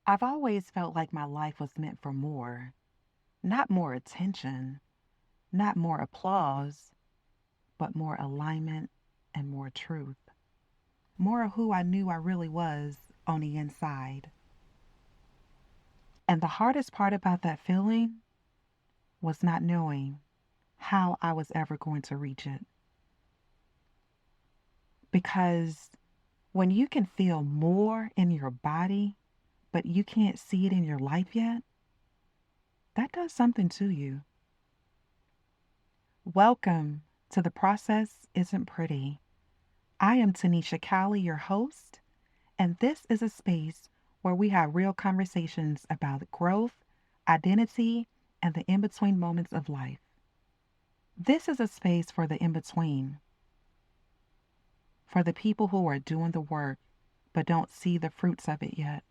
I've always felt like my life was meant for more, not more attention, not more applause, but more alignment and more truth. More of who I knew I really was on the inside. And the hardest part about that feeling was not knowing how I was ever going to reach it. Because when you can feel more in your body, but you can't see it in your life yet, that does something to you. Welcome to The Process Isn't Pretty. I am Tanisha Cowley, your host, and this is a space where we have real conversations about growth, identity, and the in between moments of life. This is a space for the in between, for the people who are doing the work but don't see the fruits of it yet.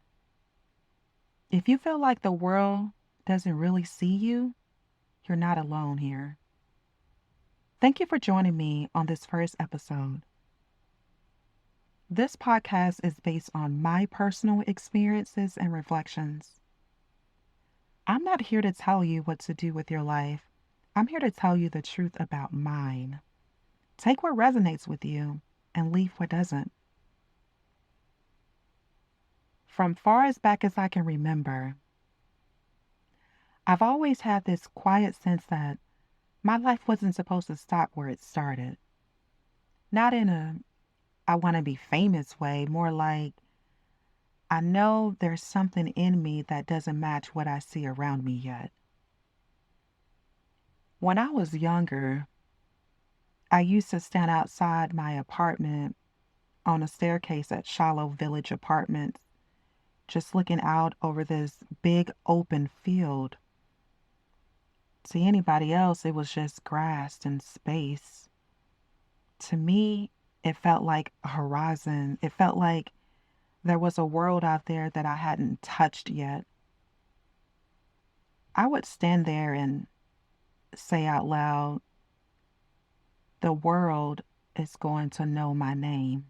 If you feel like the world doesn't really see you, you're not alone here. Thank you for joining me on this first episode. This podcast is based on my personal experiences and reflections. I'm not here to tell you what to do with your life. I'm here to tell you the truth about mine. Take what resonates with you and leave what doesn't. From far as back as I can remember, I've always had this quiet sense that my life wasn't supposed to stop where it started. Not in a I want to be famous way, more like I know there's something in me that doesn't match what I see around me yet. When I was younger, I used to stand outside my apartment on a staircase at Shallow Village Apartments, just looking out over this big open field. To anybody else, it was just grass and space. To me, it felt like a horizon. It felt like there was a world out there that I hadn't touched yet. I would stand there and say out loud, the world is going to know my name.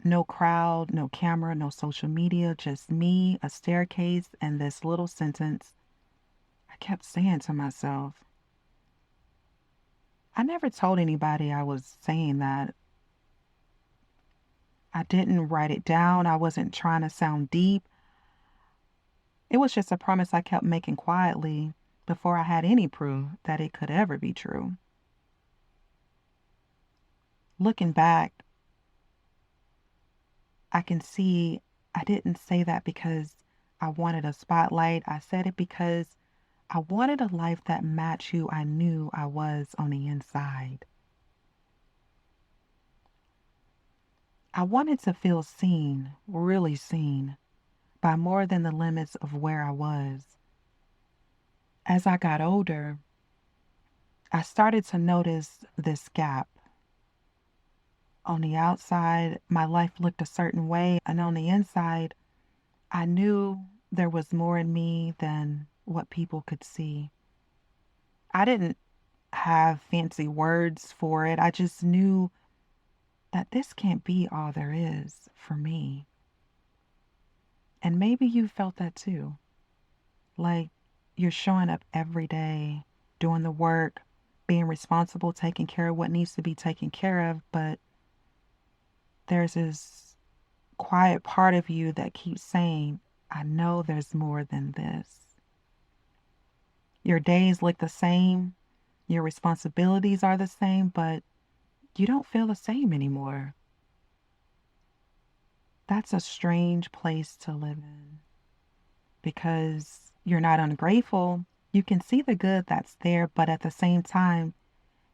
No crowd, no camera, no social media, just me, a staircase, and this little sentence I kept saying to myself. I never told anybody I was saying that. I didn't write it down. I wasn't trying to sound deep. It was just a promise I kept making quietly before I had any proof that it could ever be true. Looking back, I can see I didn't say that because I wanted a spotlight. I said it because I wanted a life that matched who I knew I was on the inside. I wanted to feel seen, really seen, by more than the limits of where I was. As I got older, I started to notice this gap. On the outside, my life looked a certain way, and on the inside, I knew there was more in me than what people could see. I didn't have fancy words for it. I just knew that this can't be all there is for me. And maybe you felt that too. Like you're showing up every day, doing the work, being responsible, taking care of what needs to be taken care of, but there's this quiet part of you that keeps saying, I know there's more than this. Your days look the same, your responsibilities are the same, but you don't feel the same anymore. That's a strange place to live in because you're not ungrateful. You can see the good that's there, but at the same time,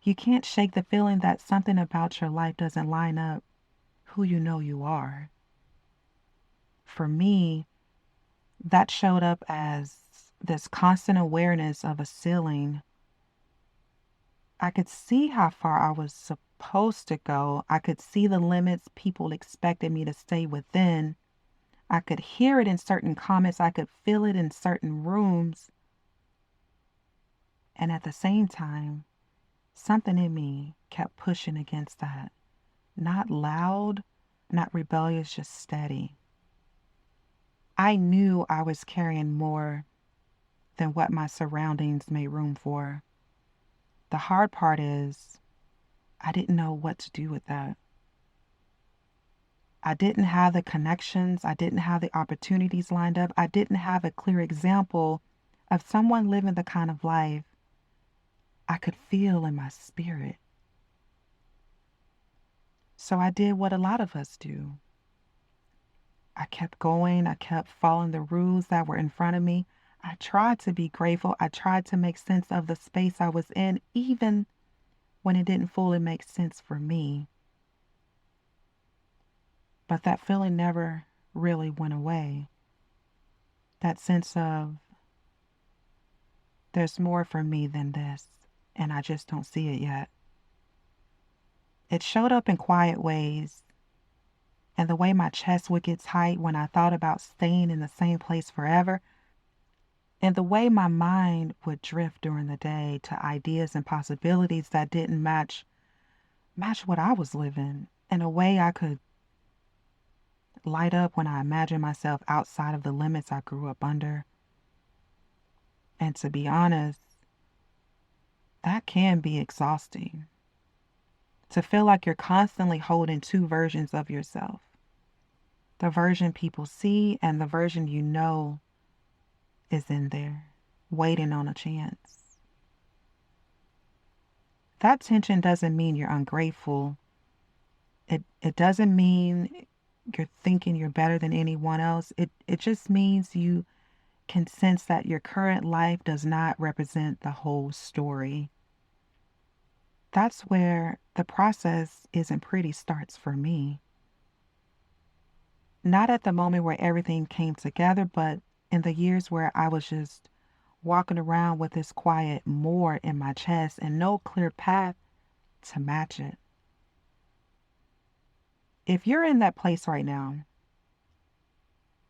you can't shake the feeling that something about your life doesn't line up who you know you are. For me, that showed up as this constant awareness of a ceiling. I could see how far I was supposed to go. I could see the limits people expected me to stay within. I could hear it in certain comments. I could feel it in certain rooms. And at the same time, something in me kept pushing against that. Not loud, not rebellious, just steady. I knew I was carrying more than what my surroundings made room for. The hard part is I didn't know what to do with that. I didn't have the connections. I didn't have the opportunities lined up. I didn't have a clear example of someone living the kind of life I could feel in my spirit. So I did what a lot of us do. I kept going. I kept following the rules that were in front of me. I tried to be grateful. I tried to make sense of the space I was in, even when it didn't fully make sense for me. But that feeling never really went away. That sense of there's more for me than this, and I just don't see it yet. It showed up in quiet ways, and the way my chest would get tight when I thought about staying in the same place forever, and the way my mind would drift during the day to ideas and possibilities that didn't match what I was living, in a way I could light up when I imagined myself outside of the limits I grew up under. And to be honest, that can be exhausting. To feel like you're constantly holding two versions of yourself, the version people see and the version you know is in there, waiting on a chance. That tension doesn't mean you're ungrateful. It doesn't mean you're thinking you're better than anyone else. It just means you can sense that your current life does not represent the whole story. That's where the process isn't pretty starts for me. Not at the moment where everything came together, but in the years where I was just walking around with this quiet more in my chest and no clear path to match it. If you're in that place right now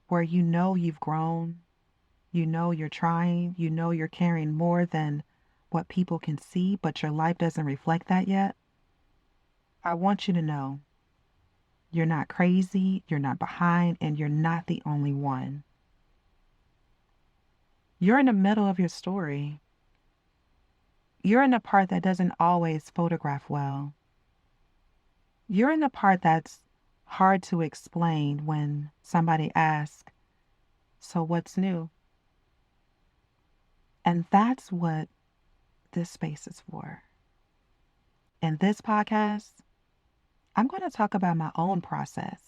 where you know you've grown, you know you're trying, you know you're carrying more than what people can see, but your life doesn't reflect that yet, I want you to know you're not crazy, you're not behind, and you're not the only one. You're in the middle of your story. You're in the part that doesn't always photograph well. You're in the part that's hard to explain when somebody asks, so what's new? And that's what this space is for. In this podcast, I'm going to talk about my own process,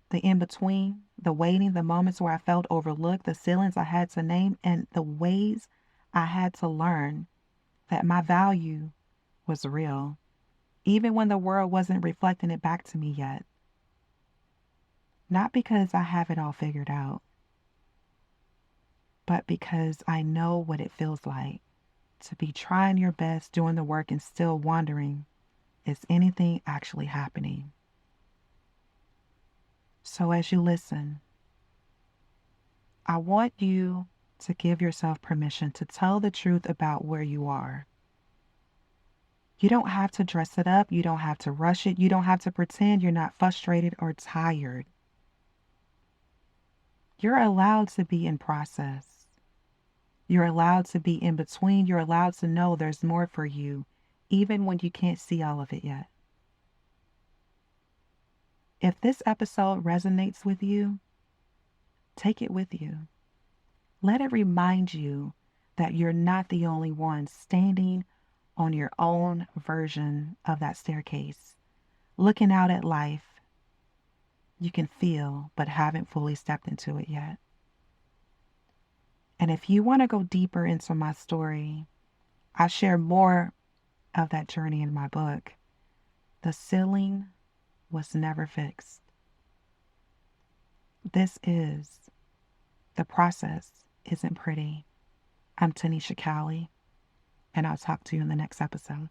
the in between, the waiting, the moments where I felt overlooked, the ceilings I had to name, and the ways I had to learn that my value was real, even when the world wasn't reflecting it back to me yet. Not because I have it all figured out, but because I know what it feels like to be trying your best, doing the work, and still wondering, is anything actually happening? So as you listen, I want you to give yourself permission to tell the truth about where you are. You don't have to dress it up. You don't have to rush it. You don't have to pretend you're not frustrated or tired. You're allowed to be in process. You're allowed to be in between. You're allowed to know there's more for you, even when you can't see all of it yet. If this episode resonates with you, take it with you. Let it remind you that you're not the only one standing on your own version of that staircase, looking out at life you can feel but haven't fully stepped into it yet. And if you want to go deeper into my story, I share more of that journey in my book. The ceiling was never fixed. This is The Process Isn't Pretty. I'm Tanisha Cowley, and I'll talk to you in the next episode.